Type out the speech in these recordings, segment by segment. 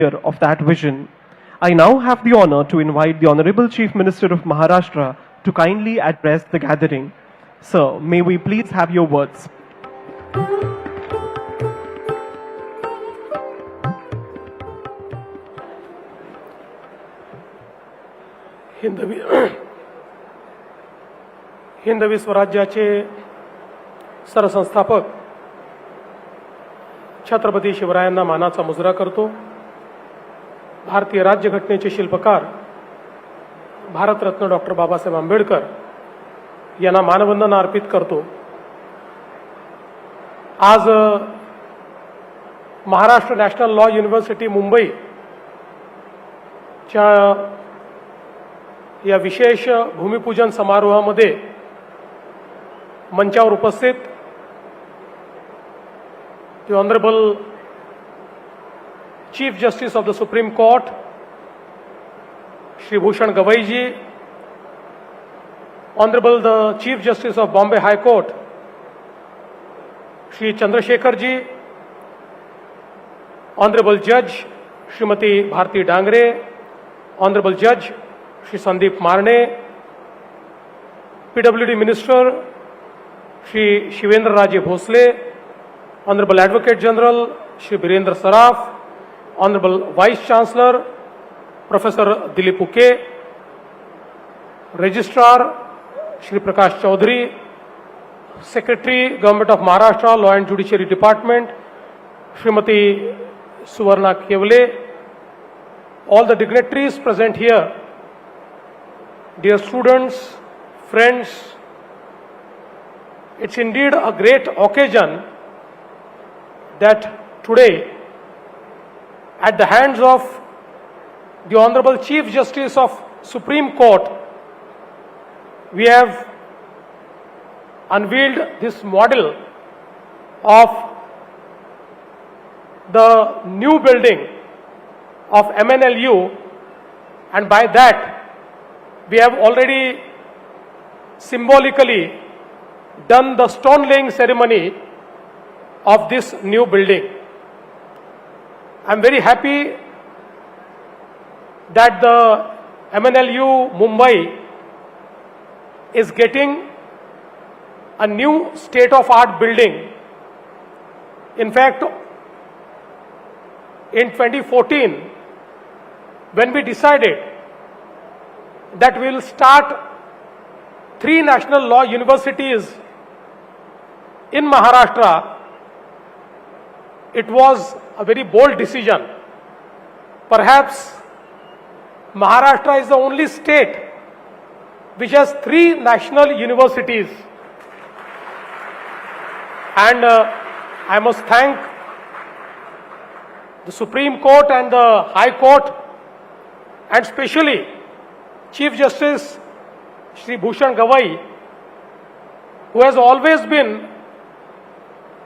of that vision. I now have the honor to invite the Honorable Chief Minister of Maharashtra to kindly address the gathering. Sir, may we please have your words. Hindavi स्वराज्याचे सरसंस्थापक छत्रपती शिवरायांना मानाचा मुजरा करतो. भारतीय राज्यघटनेचे शिल्पकार Bharat Ratna doctor Babasaheb Ambedkar यांना मानवंदना अर्पित करतो. आज महाराष्ट्र नॅशनल लॉ युनिव्हर्सिटी मुंबईच्या या विशेष भूमिपूजन समारोहामध्ये मंचावर उपस्थित the Honorable Chief Justice of the Supreme Court, Shri Bhushan Gavai ji, Honorable the Chief Justice of Bombay High Court, Shri Chandrasekhar ji, Honorable Judge Srimati Bharti Dangre, Honorable Judge Shri Sandeep Marne, PWD Minister Shri Shivendra Raje Bhosle, Honorable Advocate General Shri Birendra Saraf, Honorable Vice Chancellor Professor Dilip Uke, Registrar Shri Prakash Chaudhary, Secretary Government of Maharashtra Law and Judiciary Department Srimati Suvarna Kevle, all the dignitaries present here, dear students, friends, it's indeed a great occasion that today, at the hands of the Honorable Chief Justice of Supreme Court, we have unveiled this model of the new building of MNLU, and by that we have already symbolically done the stone laying ceremony of this new building. I am very happy that the MNLU Mumbai is getting a new state-of-art building. In fact, in 2014, when we decided that we will start 3 national law universities in Maharashtra, it was a very bold decision. Perhaps Maharashtra is the only state which has 3 national universities. And I must thank the Supreme Court and the High Court, and especially Chief Justice Shri Bhushan Gavai, who has always been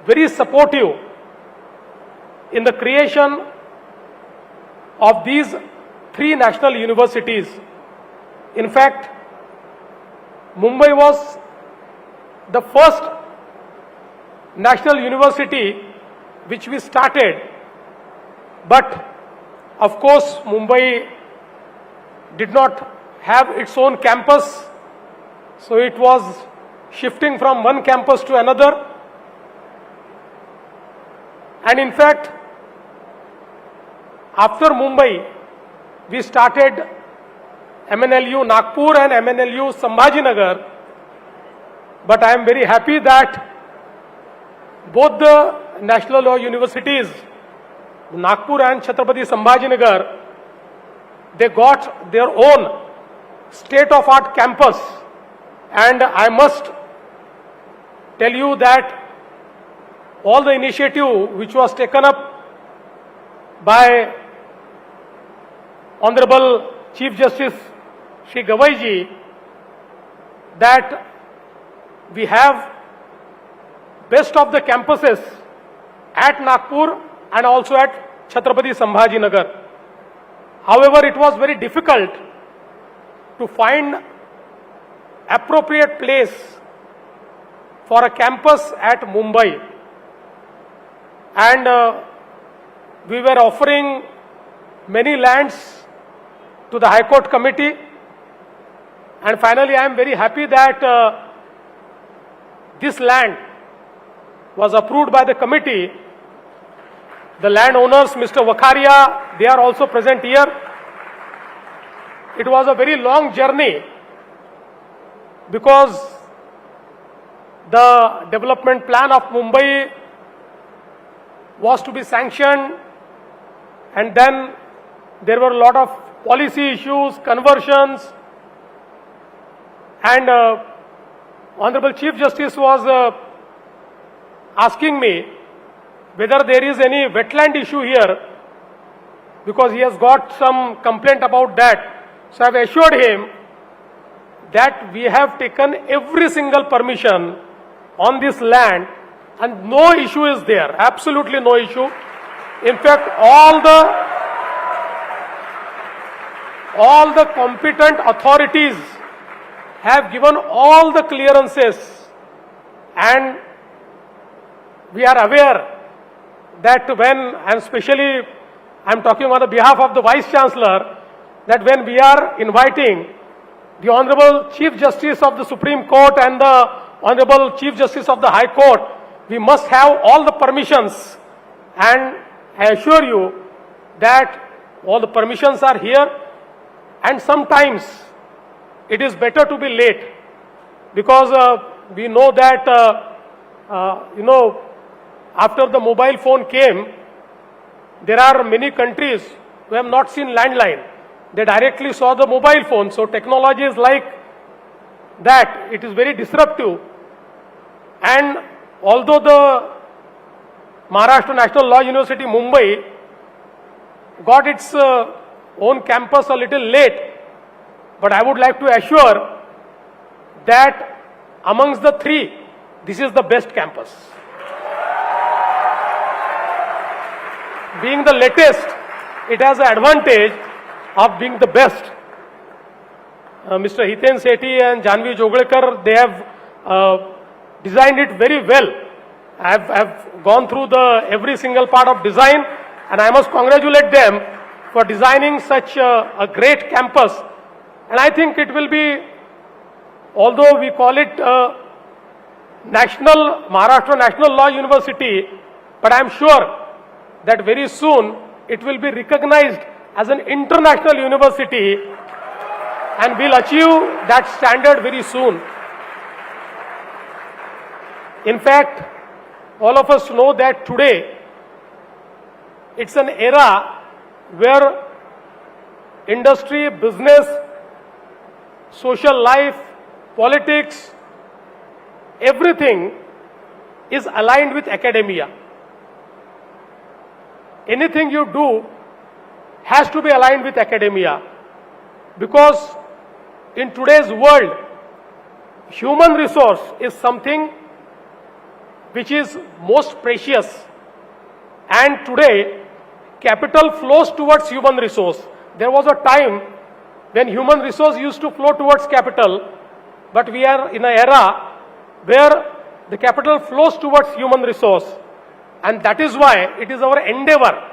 very supportive in the creation of these 3 national universities. In fact, Mumbai was the first national university which we started, but of course Mumbai did not have its own campus, so it was shifting from one campus to another. And in fact, after Mumbai, we started MNLU Nagpur and MNLU Sambhajinagar. But I am very happy that both the national law universities, Nagpur and Chhatrapati Sambhajinagar, they got their own state-of-art campus. And I must tell you that all the initiative which was taken up by Honorable Chief Justice Shri Gavai ji, that we have best of the campuses at Nagpur and also at Chhatrapati Sambhajinagar. However, it was very difficult to find appropriate place for a campus at Mumbai. And we were offering many lands to the High Court committee, and finally I am very happy that this land was approved by the committee. The landowners, Mr. Vakharia, they are also present here. It was a very long journey because the development plan of Mumbai was to be sanctioned, and then there were a lot of policy issues, conversions, and Honorable Chief Justice was asking me whether there is any wetland issue here, because he has got some complaint about that. So I have assured him that we have taken every single permission on this land and no issue is there, absolutely no issue. In fact, all the competent authorities have given all the clearances, and we are aware that when, and especially I am talking on the behalf of the Vice Chancellor, that when we are inviting the Honorable Chief Justice of the Supreme Court and the Honorable Chief Justice of the High Court, we must have all the permissions, and I assure you that all the permissions are here. And sometimes it is better to be late, because we know that after the mobile phone came, there are many countries who have not seen landline. They directly saw the mobile phone. So technology is like that. It is very disruptive. And although the Maharashtra National Law University, Mumbai, got its own campus a little late, but I would like to assure that amongst the three, this is the best campus. Being the latest, it has an advantage of being the best. Mr. Hiten Sethi and Janvi Joglekar, they have designed it very well. I have gone through every single part of design, and I must congratulate them for designing such a great campus. And I think it will be, although we call it Maharashtra National Law University, but I am sure that very soon it will be recognized as an international university, and will achieve that standard very soon. In fact, all of us know that today it's an era where industry, business, social life, politics, everything is aligned with academia. Anything you do has to be aligned with academia, because in today's world, human resource is something which is most precious, and today capital flows towards human resource. There was a time when human resource used to flow towards capital, but we are in an era where the capital flows towards human resource, and that is why it is our endeavor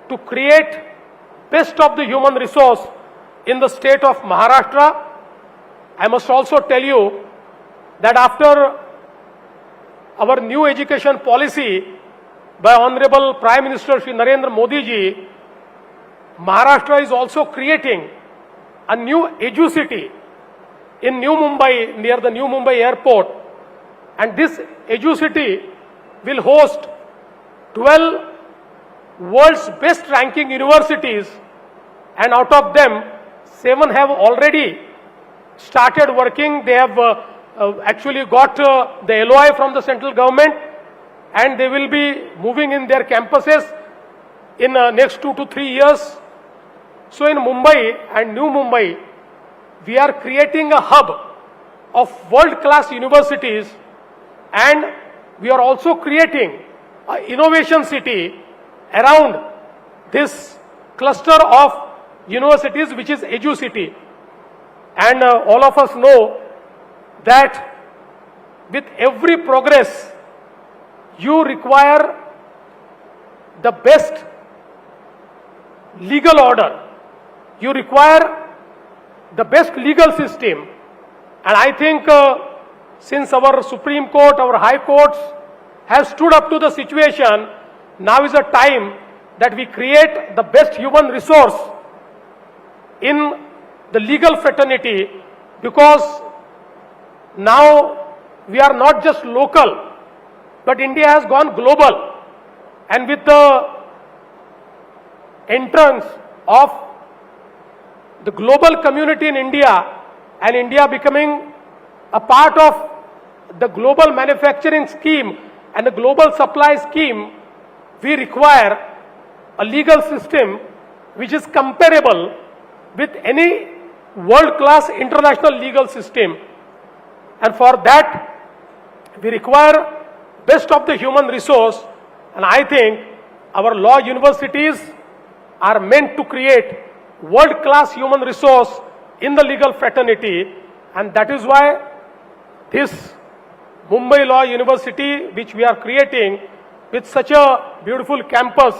to create best of the human resource in the state of Maharashtra. I must also tell you that after our new education policy by Honorable Prime Minister Shri Narendra Modi ji, Maharashtra is also creating a new edu-city in New Mumbai, near the New Mumbai airport, and this edu-city will host 12 world's best ranking universities, and out of them 7 have already started working. They have actually got the LOI from the central government, and they will be moving in their campuses in next 2 to 3 years. So in Mumbai and New Mumbai, we are creating a hub of world-class universities, and we are also creating an innovation city around this cluster of universities, which is edu-city. And all of us know that with every progress, you require the best legal order. You require the best legal system. And I think since our Supreme Court, our High Courts have stood up to the situation, now is a time that we create the best human resource in the legal fraternity, because now we are not just local, but India has gone global. And with the entrance of the global community in India, and India becoming a part of the global manufacturing scheme and the global supply scheme, we require a legal system which is comparable with any world-class international legal system. And for that, we require best of the human resource. And I think our law universities are meant to create world-class human resource in the legal fraternity. And that is why this Mumbai Law University, which we are creating with such a beautiful campus,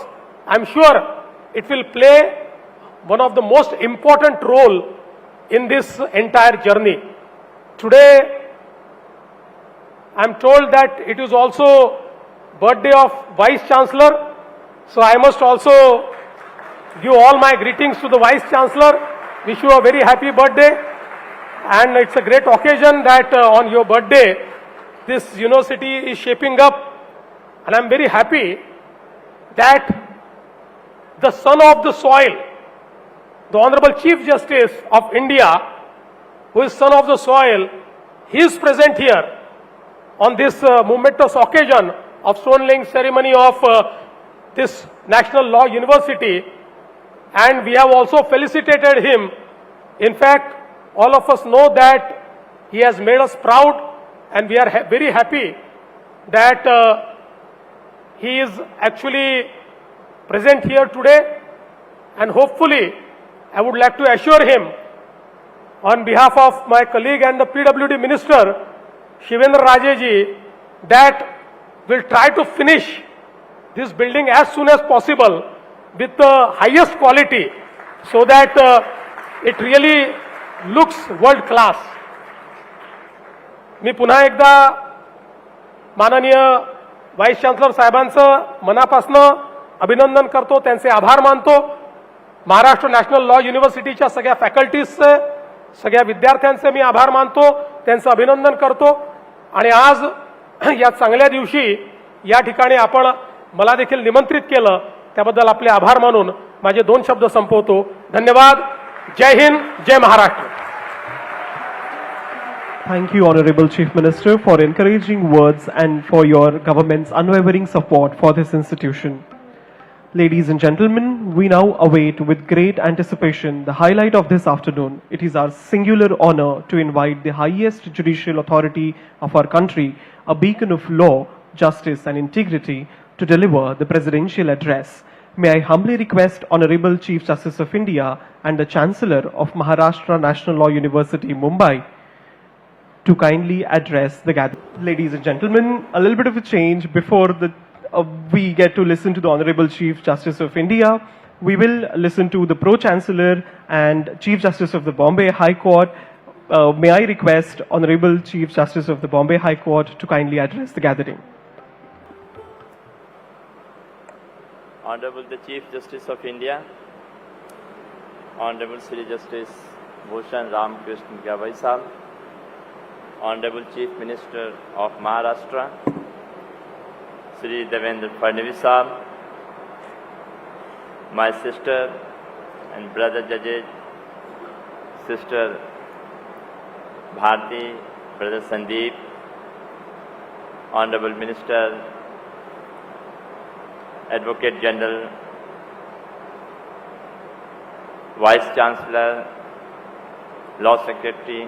I am sure it will play one of the most important role in this entire journey. Today, I am told that it is also birthday of Vice Chancellor. So I must also give all my greetings to the Vice Chancellor. Wish you a very happy birthday. And it's a great occasion that on your birthday, this university is shaping up. And I'm very happy that the son of the soil, the Honorable Chief Justice of India, who is son of the soil, he is present here on this momentous occasion of stone laying ceremony of this National Law University. And we have also felicitated him. In fact, all of us know that he has made us proud, and we are very happy that he is actually present here today. And hopefully, I would like to assure him on behalf of my colleague and the PWD Minister, Shivendra Rajeji, that we'll try to finish this building as soon as possible with the highest quality, so that it really looks world class. मी पुन्हा एकदा माननीय voice chancellor साहेबांचं मनापासून अभिनंदन करतो, त्यांचे आभार मानतो. महाराष्ट्र नॅशनल लॉ युनिव्हर्सिटीच्या सगळ्या फॅकल्टीजचे, सगळ्या विद्यार्थ्यांचे मी आभार मानतो, त्यांचं अभिनंदन करतो. आणि आज या चांगल्या दिवशी या ठिकाणी आपण मला देखील निमंत्रित केलं, त्याबद्दल आपले आभार मानून माझे 2 शब्द संपवतो. धन्यवाद. जय हिंद, जय Maharashtra. Thank you, Honorable Chief Minister, for encouraging words and for your government's unwavering support for this institution. Ladies and gentlemen, we now await with great anticipation the highlight of this afternoon. It is our singular honor to invite the highest judicial authority of our country, a beacon of law, justice and integrity, to deliver the presidential address. May I humbly request Honorable Chief Justice of India and the Chancellor of Maharashtra National Law University, Mumbai, to kindly address the gathering. Ladies and gentlemen, a little bit of a change before we get to listen to the Honorable Chief Justice of India. We will listen to the Pro-Chancellor and Chief Justice of the Bombay High Court. May I request Honorable Chief Justice of the Bombay High Court to kindly address the gathering. Honorable the Chief Justice of India, Honorable Sri Justice Bhushan Ramkrishna Ghaiwal Sahab, Honorable Chief Minister of Maharashtra, Sri Devendra Fadnavis Sahab, my sister and brother judges, Sister Bharti, Brother Sandeep, Honorable Minister, Advocate General, Vice Chancellor, Law Secretary,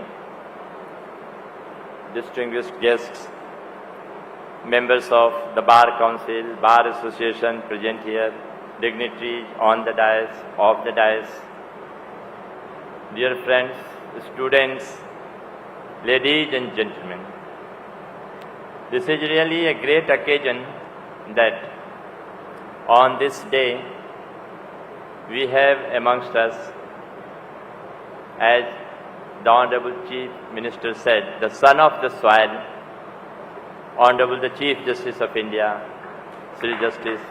distinguished guests, members of the Bar Council, Bar Association present here, dignitaries on the dais, off the dais, dear friends, students, ladies and gentlemen. This is really a great occasion that on this day we have amongst us, as the Honorable Chief Minister said, the son of the soil, Honorable the Chief Justice of India, Sri Justice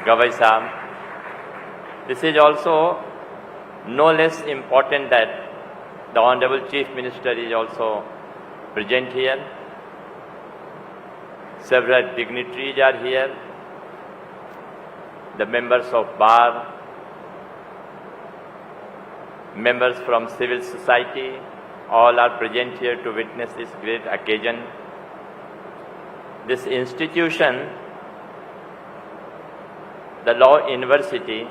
Ghaiwal Sahab. This is also no less important that the Honorable Chief Minister is also present here. Several dignitaries are here. The members of Bar, members from civil society, all are present here to witness this great occasion. This institution, the Law University,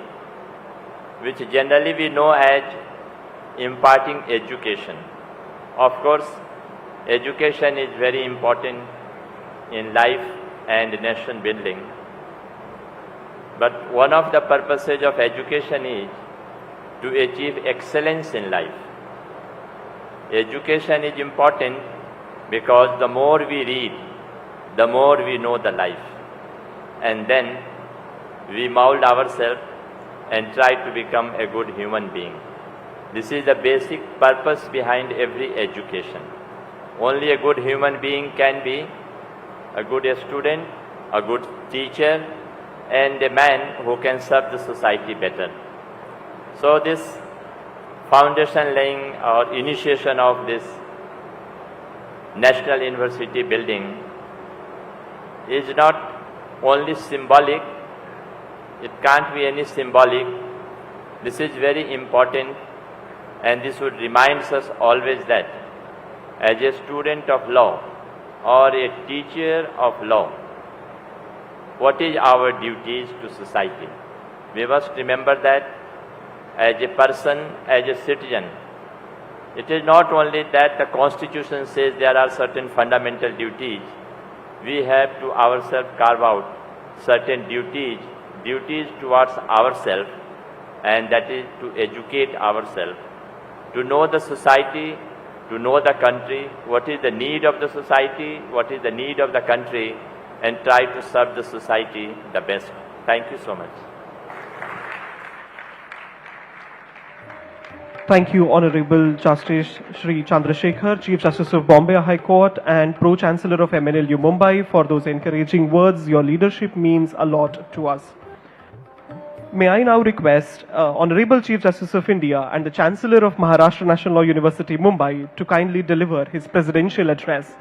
which generally we know as imparting education. Of course, education is very important in life and nation building. But one of the purposes of education is to achieve excellence in life. Education is important because the more we read, the more we know the life. And then we mold ourselves and try to become a good human being. This is the basic purpose behind every education. Only a good human being can be a good student, a good teacher, and a man who can serve the society better. So this foundation laying or initiation of this National University building is not only symbolic, it can't be any symbolic. This is very important, and this would remind us always that as a student of law or a teacher of law, what is our duties to society? We must remember that as a person, as a citizen, it is not only that the Constitution says there are certain fundamental duties. We have to ourselves carve out certain duties towards ourselves, and that is to educate ourselves, to know the society, to know the country, what is the need of the society, what is the need of the country, and try to serve the society the best. Thank you so much. Thank you, Honorable Justice Shri Chandrasekhar, Chief Justice of Bombay High Court and Pro-Chancellor of MNLU Mumbai, for those encouraging words. Your leadership means a lot to us. May I now request Honorable Chief Justice of India and the Chancellor of Maharashtra National Law University Mumbai to kindly deliver his presidential address.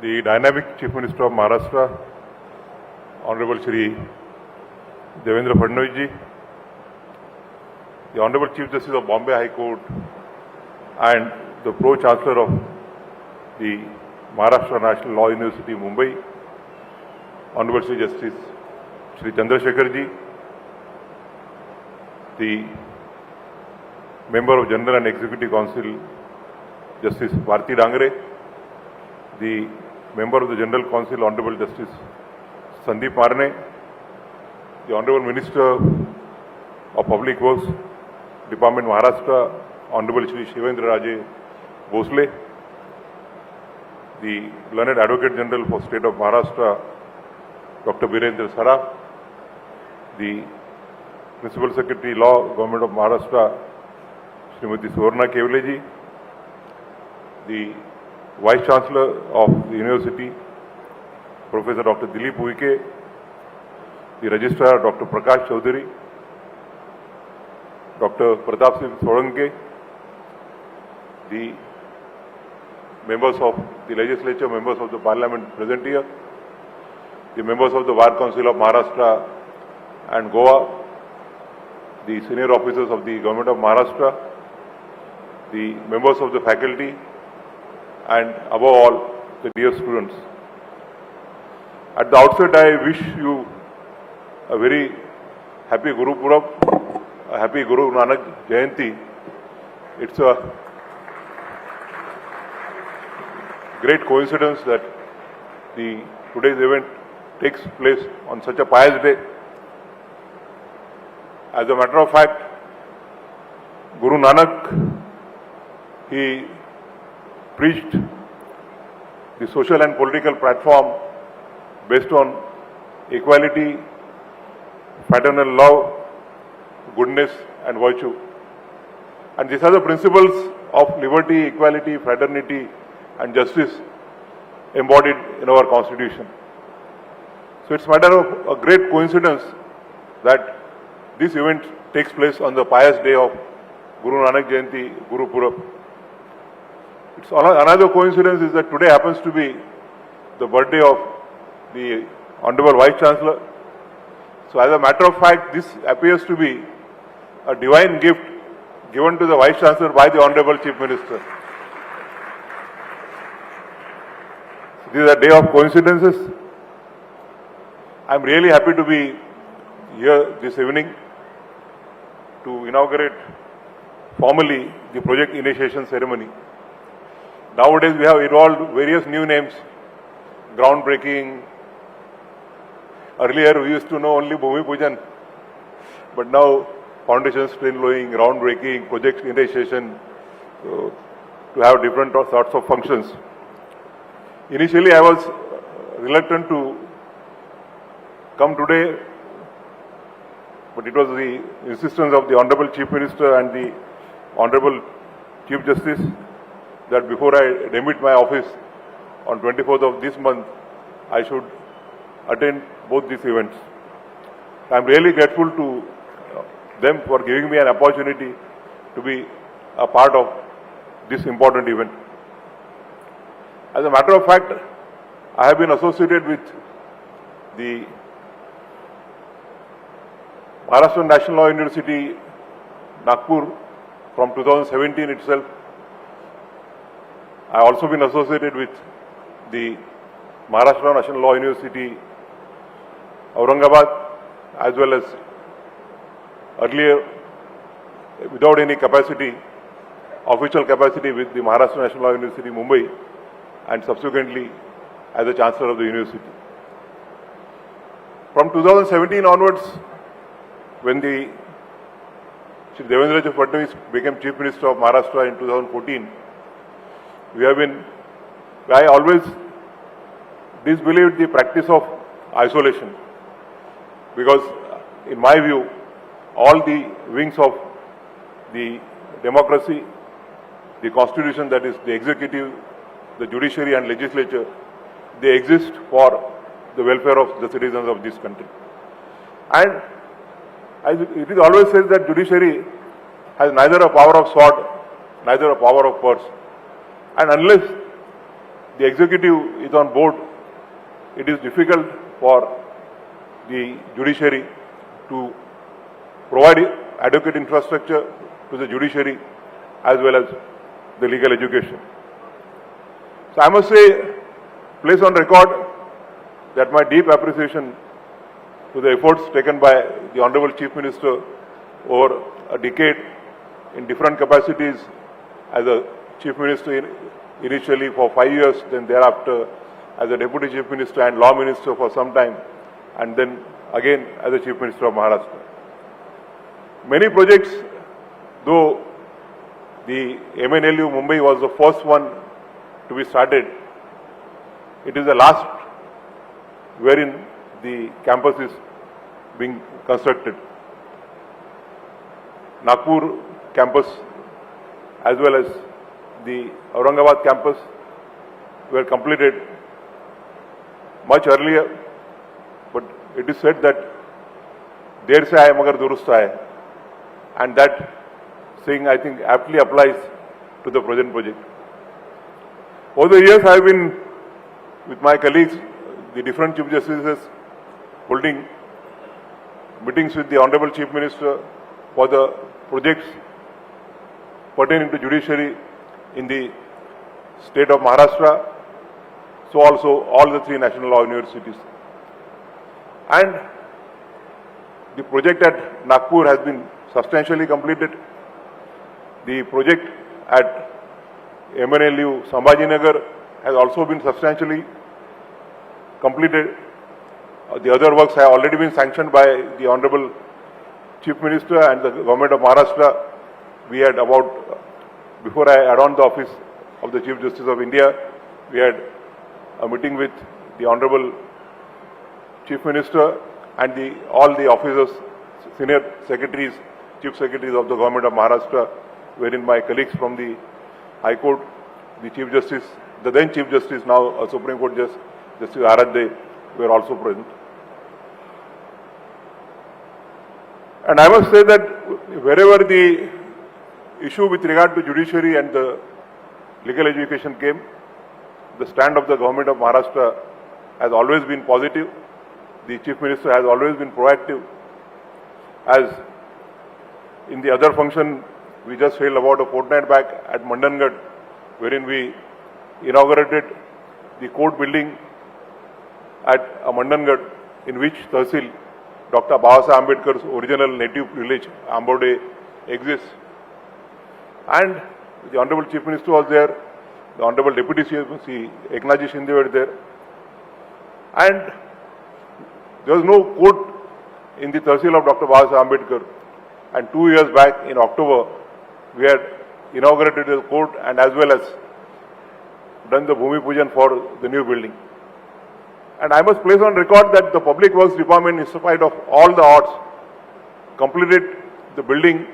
The dynamic Chief Minister of Maharashtra, Honorable Shri Devendra Fadnavis ji, the Honorable Chief Justice of Bombay High Court and the Pro-Chancellor of the Maharashtra National Law University Mumbai, Honorable Shri Justice Shri Chandrasekhar ji, the Member of General and Executive Council, Justice Bharti Dangre, the Member of the General Council, Honorable Justice Sandeep Marne, the Honorable Minister of Public Works, Department Maharashtra, Honorable Shri Shivendra Raje Bhosle, the Learned Advocate General for State of Maharashtra, Dr. Virendra Saraf, the Principal Secretary Law, Government of Maharashtra, Srimati Suvarna Kevle ji, the Vice Chancellor of the University, Professor Dr. Dilip Uike, the Registrar Dr. Prakash Chaudhary, Dr. Pratap Singh Solanke, the members of the legislature, members of the parliament present here, the members of the Bar Council of Maharashtra and Goa, the senior officers of the Government of Maharashtra, the members of the faculty, and above all, the dear students. At the outset, I wish you a very happy Guru Purab, a happy Guru Nanak Jayanti. It's a great coincidence that today's event takes place on such a pious day. As a matter of fact, Guru Nanak, he preached the social and political platform based on equality, fraternal love, goodness and virtue. And these are the principles of liberty, equality, fraternity and justice embodied in our constitution. So it's a matter of a great coincidence that this event takes place on the pious day of Guru Nanak Jayanti, Guru Purab. It's another coincidence is that today happens to be the birthday of the Honorable Vice Chancellor. So as a matter of fact, this appears to be a divine gift given to the Vice Chancellor by the Honorable Chief Minister. So this is a day of coincidences. I'm really happy to be here this evening to inaugurate formally the project initiation ceremony. Nowadays we have evolved various new names, groundbreaking. Earlier we used to know only Bhumi Pujan, but now foundation stone laying, groundbreaking, project initiation, so to have different sorts of functions. Initially I was reluctant to come today, but it was the insistence of the Honorable Chief Minister and the Honorable Chief Justice that before I remit my office on 24th of this month, I should attend both these events. I am really grateful to them for giving me an opportunity to be a part of this important event. As a matter of fact, I have been associated with the Maharashtra National Law University, Nagpur from 2017 itself. I have also been associated with the Maharashtra National Law University, Aurangabad, as well as earlier without any capacity, official capacity with the Maharashtra National Law University, Mumbai, and subsequently as the Chancellor of the University. From 2017 onwards, when the Devendra Fadnavis became Chief Minister of Maharashtra in 2014, I always disbelieved the practice of isolation, because in my view, all the wings of the democracy, the constitution, that is the executive, the judiciary and legislature, they exist for the welfare of the citizens of this country. And it is always said that judiciary has neither a power of sword, neither a power of purse. And unless the executive is on board, it is difficult for the judiciary to provide adequate infrastructure to the judiciary as well as the legal education. So I must say, place on record that my deep appreciation to the efforts taken by the Honorable Chief Minister over a decade in different capacities as a Chief Minister initially for 5 years, then thereafter as a Deputy Chief Minister and Law Minister for some time, and then again as a Chief Minister of Maharashtra. Many projects, though the MNLU Mumbai was the first one to be started, it is the last wherein the campus is being constructed. Nagpur campus as well as the Aurangabad campus were completed much earlier, but it is said that der se aaye magar durust aaye, and that saying I think aptly applies to the present project. Over the years I have been with my colleagues, the different Chief Justices, holding meetings with the Honorable Chief Minister for the projects pertaining to judiciary in the state of Maharashtra, so also all the three national law universities. And the project at Nagpur has been substantially completed. The project at MNLU Sambhajinagar has also been substantially completed. The other works have already been sanctioned by the Honorable Chief Minister and the Government of Maharashtra, we had before I had on the office of the Chief Justice of India, we had a meeting with the Honorable Chief Minister and all the officers, senior secretaries, chief secretaries of the Government of Maharashtra, wherein my colleagues from the High Court, the Chief Justice, the then Chief Justice, now Supreme Court Justice Aradde, were also present. And I must say that wherever the issue with regard to judiciary and the legal education came, the stand of the Government of Maharashtra has always been positive. The Chief Minister has always been proactive. As in the other function, we just held about a fortnight back at Mandangad, wherein we inaugurated the court building at Mandangad, in which Tahsil, Dr. Babasaheb Ambedkar's original native village, Ambode, exists. And the Honorable Chief Minister was there, the Honorable Deputy CM, Eknath Shinde were there. And there was no court in the Tahsil of Dr. Babasaheb Ambedkar. And 2 years back in October, we had inaugurated the court and as well as done the Bhumi Pujan for the new building. And I must place on record that the Public Works Department, in spite of all the odds, completed the building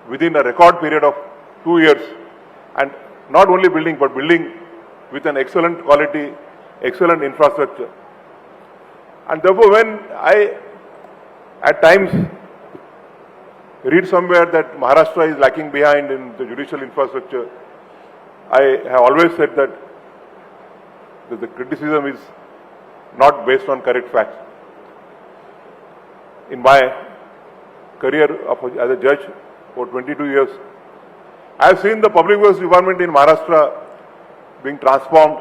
within a record period of 2 years. And not only building, but building with an excellent quality, excellent infrastructure. And therefore, when I at times read somewhere that Maharashtra is lacking behind in the judicial infrastructure, I have always said that the criticism is not based on correct facts. In my career as a judge for 22 years, I have seen the Public Works Department in Maharashtra being transformed.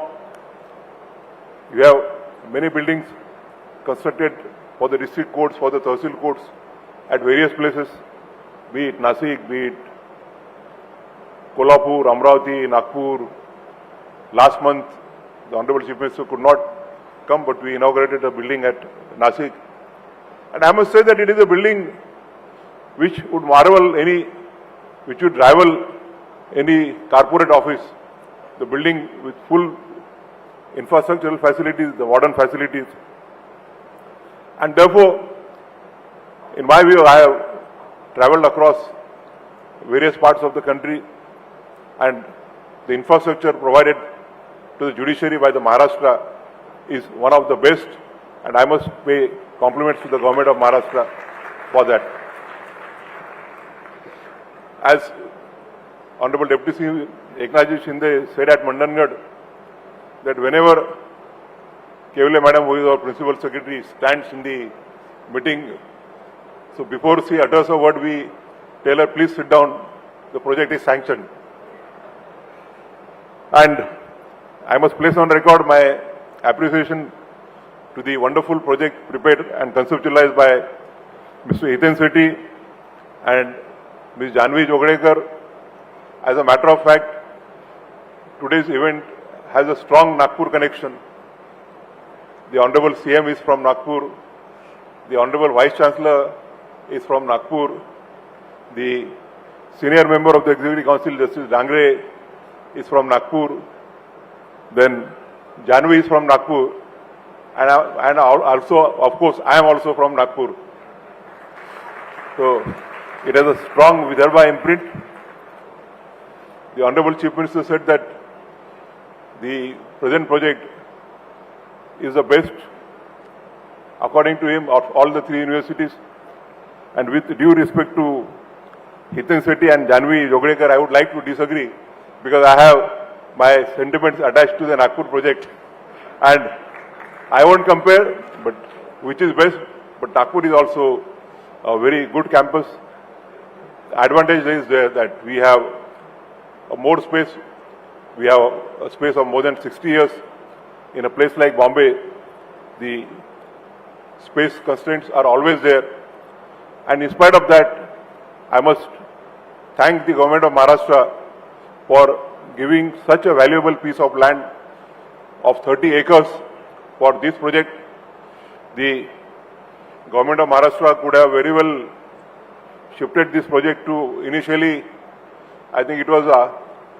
You have many buildings constructed for the district courts, for the Tahsil courts at various places, be it Nasik, be it Kolhapur, Amravati, Nagpur. Last month, the Honorable Chief Minister could not come, but we inaugurated a building at Nasik. And I must say that it is a building which would rival any corporate office. The building with full infrastructural facilities, the modern facilities. And therefore, in my view, I have travelled across various parts of the country, and the infrastructure provided to the judiciary by the Maharashtra is one of the best, and I must pay compliments to the Government of Maharashtra for that. As Honorable Deputy Eknath Shinde said at Mandangad, that whenever Kevle Madam, who is our Principal Secretary, stands in the meeting, so before she utters a word, we tell her, please sit down, the project is sanctioned. And I must place on record my appreciation to the wonderful project prepared and conceptualized by Mr. Hiten Sethi and Ms. Janvi Jogdekar. As a matter of fact, today's event has a strong Nagpur connection. The Honorable CM is from Nagpur. The Honorable Vice Chancellor is from Nagpur. The senior member of the Executive Council, Justice Dangre, is from Nagpur. Then Janvi is from Nagpur. And also, of course, I am also from Nagpur. So, it has a strong Vidarbha imprint. The Honorable Chief Minister said that the present project is the best, according to him, of all the three universities. And with due respect to Hiten Sethi and Janvi Jogdekar, I would like to disagree, because I have my sentiments attached to the Nagpur project. And I won't compare, but which is best, but Nagpur is also a very good campus. The advantage is there that we have more space. We have a space of more than 60 years. In a place like Bombay, the space constraints are always there. And in spite of that, I must thank the Government of Maharashtra for giving such a valuable piece of land of 30 acres for this project. The Government of Maharashtra could have very well shifted this project to initially, I think it was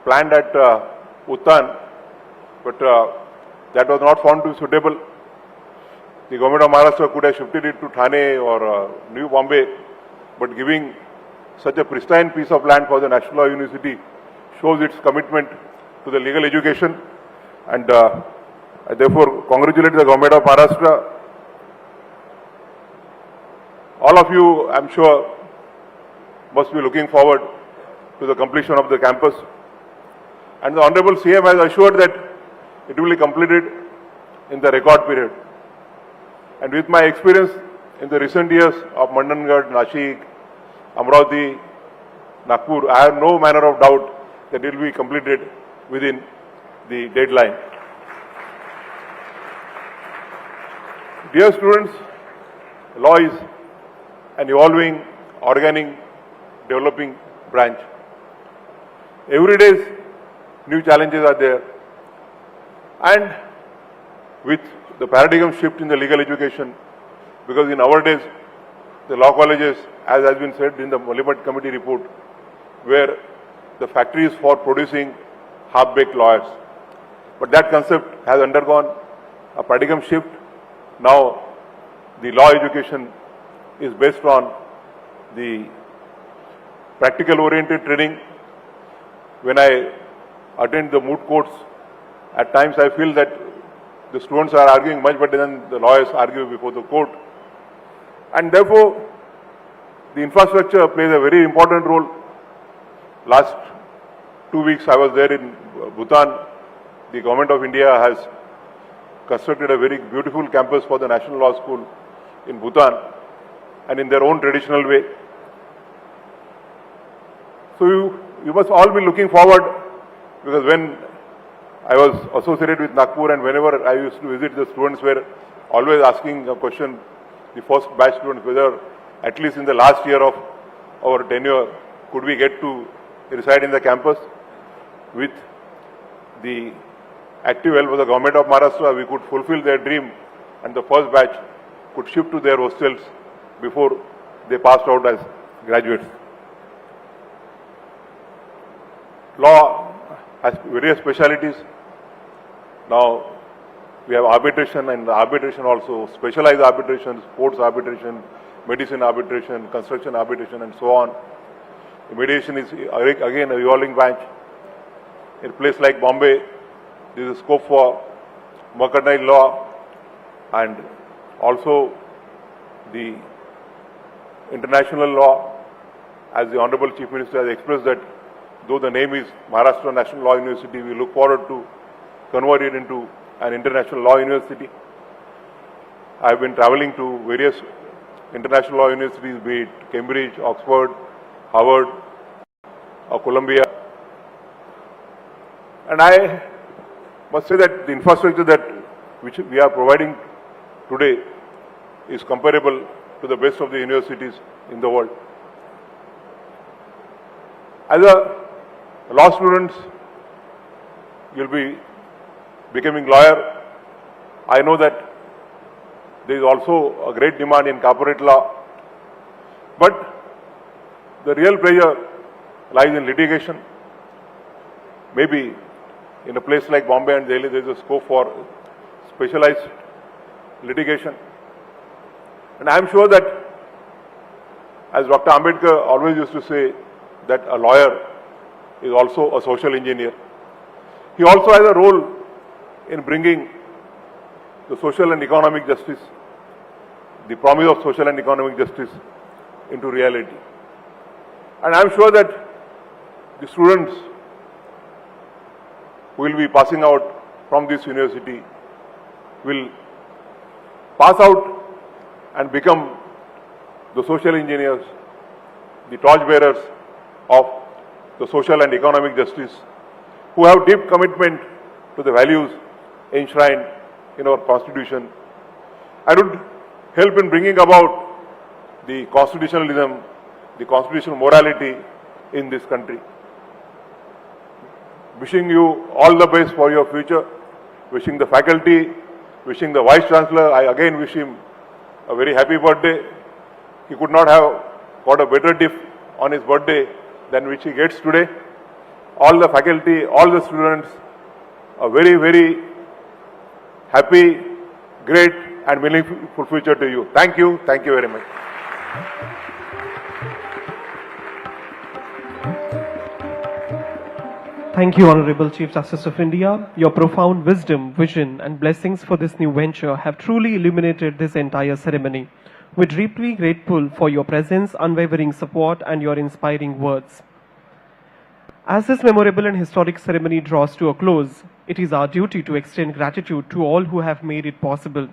planned at Uttan, but that was not found to be suitable. The government of Maharashtra could have shifted it to Thane or New Bombay, but giving such a pristine piece of land for the National Law University shows its commitment to the legal education, and I therefore congratulate the government of Maharashtra. All of you, I am sure, must be looking forward to the completion of the campus, and the Honorable CM has assured that it will be completed in the record period. And with my experience in the recent years of Mandangad, Nashik, Amravati, Nagpur, I have no manner of doubt that it will be completed within the deadline. Dear students, law is an evolving, organic, developing branch. Every day, new challenges are there. And with the paradigm shift in the legal education, because in our days, the law colleges, as has been said in the Parliament Committee report, were the factories for producing half-baked lawyers. But that concept has undergone a paradigm shift. Now, the law education is based on the practical-oriented training. When I attend the moot courts, at times I feel that the students are arguing much better than the lawyers argue before the court. And therefore, the infrastructure plays a very important role. Last 2 weeks I was there in Bhutan. The government of India has constructed a very beautiful campus for the National Law School in Bhutan, and in their own traditional way. So you must all be looking forward, because when I was associated with Nagpur and whenever I used to visit, the students were always asking a question, the first batch students, whether at least in the last year of our tenure, could we get to reside in the campus. With the active help of the government of Maharashtra, we could fulfill their dream, and the first batch could shift to their hostels before they passed out as graduates. Law has various specialities. Now we have arbitration, and arbitration also, specialized arbitration, sports arbitration, medicine arbitration, construction arbitration, and so on. The mediation is again a evolving branch. In a place like Bombay, there is a scope for mercantile law, and also the international law. As the Honorable Chief Minister has expressed that though the name is Maharashtra National Law University, we look forward to convert it into an international law university. I have been traveling to various international law universities, be it Cambridge, Oxford, Harvard, or Columbia. And I must say that the infrastructure which we are providing today is comparable to the best of the universities in the world. As a law students, you'll be becoming lawyer. I know that there is also a great demand in corporate law, but the real pleasure lies in litigation. Maybe in a place like Bombay and Delhi, there is a scope for specialized litigation. And I am sure that, as Dr. Ambedkar always used to say, that a lawyer is also a social engineer. He also has a role in bringing the social and economic justice, the promise of social and economic justice into reality. And I am sure that the students who will be passing out from this university will pass out and become the social engineers, the torchbearers of the social and economic justice, who have deep commitment to the values enshrined in our Constitution, and would help in bringing about the constitutionalism, the constitutional morality in this country. Wishing you all the best for your future, wishing the faculty, wishing the Vice Chancellor. I again wish him a very happy birthday. He could not have got a better gift on his birthday than which he gets today. All the faculty, all the students, a very, very happy, great and meaningful future to you. Thank you very much. Thank you, Honorable Chief Justice of India. Your profound wisdom, vision, and blessings for this new venture have truly illuminated this entire ceremony. We're deeply grateful for your presence, unwavering support, and your inspiring words. As this memorable and historic ceremony draws to a close, it is our duty to extend gratitude to all who have made it possible.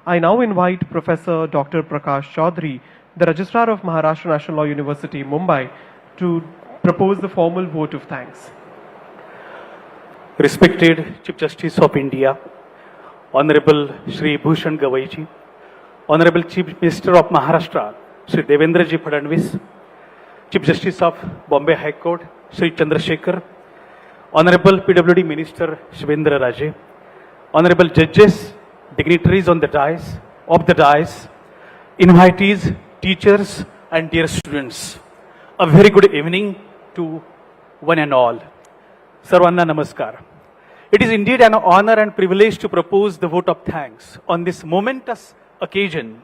I now invite Professor Dr. Prakash Chaudhary, the Registrar of Maharashtra National Law University, Mumbai, to propose the formal vote of thanks. Respected Chief Justice of India, Honorable Shri Bhushan Gavaiji, Honorable Chief Minister of Maharashtra, Shri Devendra Fadnavis, Chief Justice of Bombay High Court, Shri Chandrasekhar, Honorable PWD Minister Shivendra Raje, Honorable Judges, dignitaries on the dais, invitees, teachers, and dear students, a very good evening to one and all. Sarvanna Namaskar. It is indeed an honor and privilege to propose the vote of thanks on this momentous occasion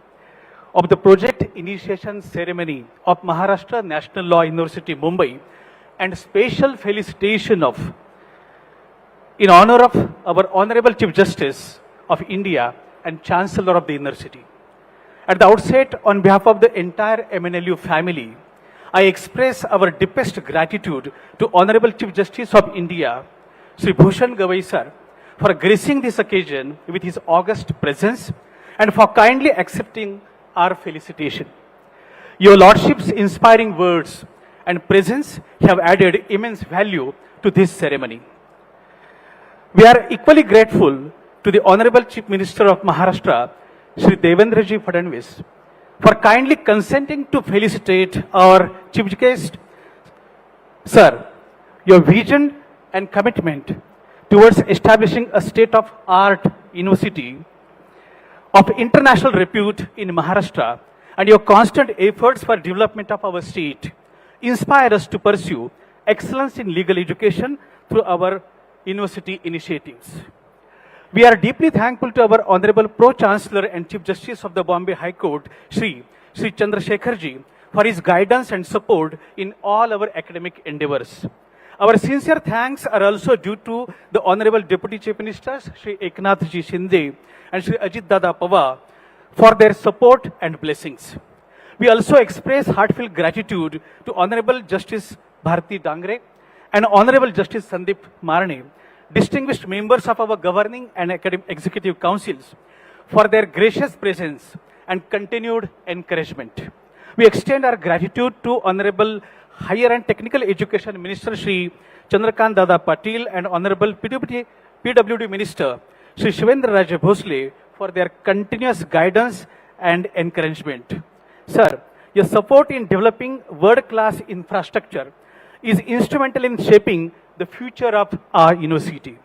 of the project initiation ceremony of Maharashtra National Law University, Mumbai, and special felicitation in honor of our Honorable Chief Justice of India and Chancellor of the University. At the outset, on behalf of the entire MNLU family, I express our deepest gratitude to Honorable Chief Justice of India, Shri Bhushan Gavai sir, for gracing this occasion with his august presence and for kindly accepting our felicitation. Your Lordship's inspiring words and presence have added immense value to this ceremony. We are equally grateful to the Honorable Chief Minister of Maharashtra, Shri Devendra Fadnavis, for kindly consenting to felicitate our Chief Guest. Sir, your vision and commitment towards establishing a state-of-art university of international repute in Maharashtra and your constant efforts for development of our state inspire us to pursue excellence in legal education through our university initiatives. We are deeply thankful to our Honorable Pro-Chancellor and Chief Justice of the Bombay High Court, Shri Chandrasekhar ji, for his guidance and support in all our academic endeavors. Our sincere thanks are also due to the Honorable Deputy Chief Ministers, Shri Eknath ji Shinde and Shri Ajit Dada Pawar, for their support and blessings. We also express heartfelt gratitude to Honorable Justice Bharati Dangre and Honorable Justice Sandeep Marne, distinguished members of our governing and executive councils, for their gracious presence and continued encouragement. We extend our gratitude to Honorable Higher and Technical Education Minister Shri Chandrakant Dada Patil and Honorable PWD Minister Shri Shivendra Raje Bhosle for their continuous guidance and encouragement. Sir, your support in developing world-class infrastructure is instrumental in shaping the future of our university.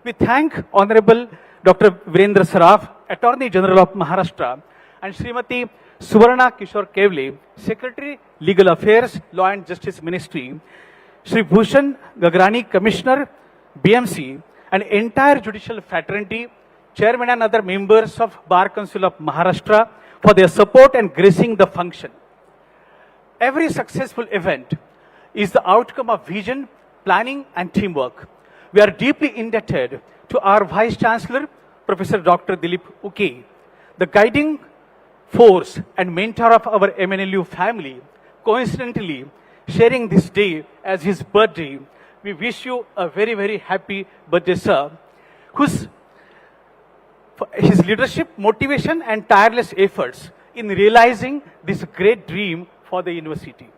We thank Honorable Dr. Virendra Saraf, Attorney General of Maharashtra, and Srimati Suvarna Kishore Kevle, Secretary, Legal Affairs, Law and Justice Ministry, Shri Bhushan Gagrani, Commissioner, BMC, and entire judicial fraternity, Chairman and other members of Bar Council of Maharashtra for their support and gracing the function. Every successful event is the outcome of vision, planning, and teamwork. We are deeply indebted to our Vice Chancellor, Professor Dr. Dilip Uke, the guiding force and mentor of our MNLU family, coincidentally sharing this day as his birthday. We wish you a very, very happy birthday, sir, his leadership, motivation, and tireless efforts in realizing this great dream for the university.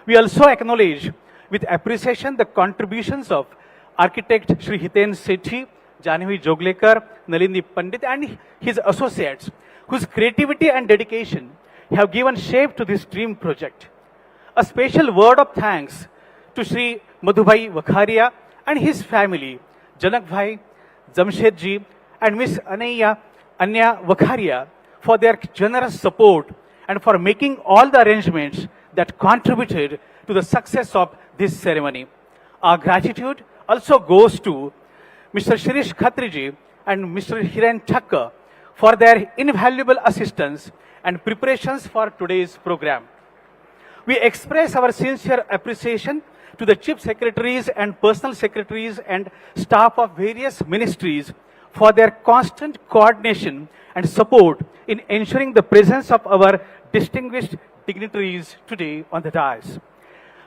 We also acknowledge with appreciation the contributions of architect Shri Hiten Sethi, Janvi Joglekar, Nalini Pandit, and his associates, whose creativity and dedication have given shape to this dream project. A special word of thanks to Shri Madhubhai Vakharia and his family, Janak Bhai, Jamshed ji, and Miss Anya Vakharia for their generous support and for making all the arrangements that contributed to the success of this ceremony. Our gratitude also goes to Mr. Shirish Khatriji and Mr. Hiren Thakkar for their invaluable assistance and preparations for today's program. We express our sincere appreciation to the chief secretaries and personal secretaries and staff of various ministries for their constant coordination and support in ensuring the presence of our distinguished dignitaries today on the dais.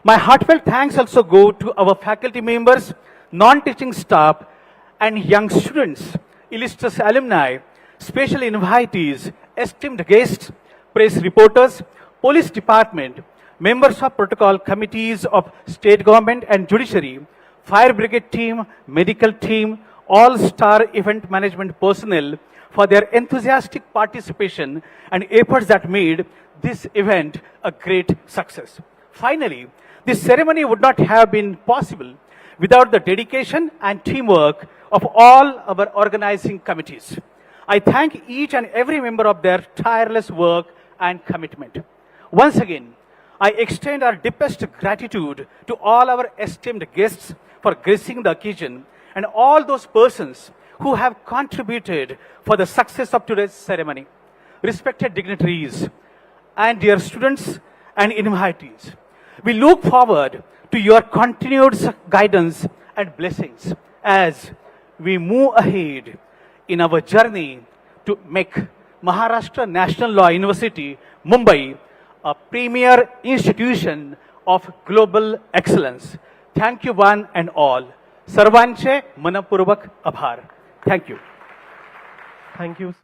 My heartfelt thanks also go to our faculty members, non-teaching staff, and young students, illustrious alumni, special invitees, esteemed guests, press reporters, police department, members of protocol committees of state government and judiciary, fire brigade team, medical team, all-star event management personnel for their enthusiastic participation and efforts that made this event a great success. Finally, this ceremony would not have been possible without the dedication and teamwork of all our organizing committees. I thank each and every member of their tireless work and commitment. Once again, I extend our deepest gratitude to all our esteemed guests for gracing the occasion and all those persons who have contributed for the success of today's ceremony. Respected dignitaries and dear students and invitees, we look forward to your continued guidance and blessings as we move ahead in our journey to make Maharashtra National Law University, Mumbai, a premier institution of global excellence. Thank you one and all. सर्वांचे मनपूर्वक आभार. Thank you. Thank you.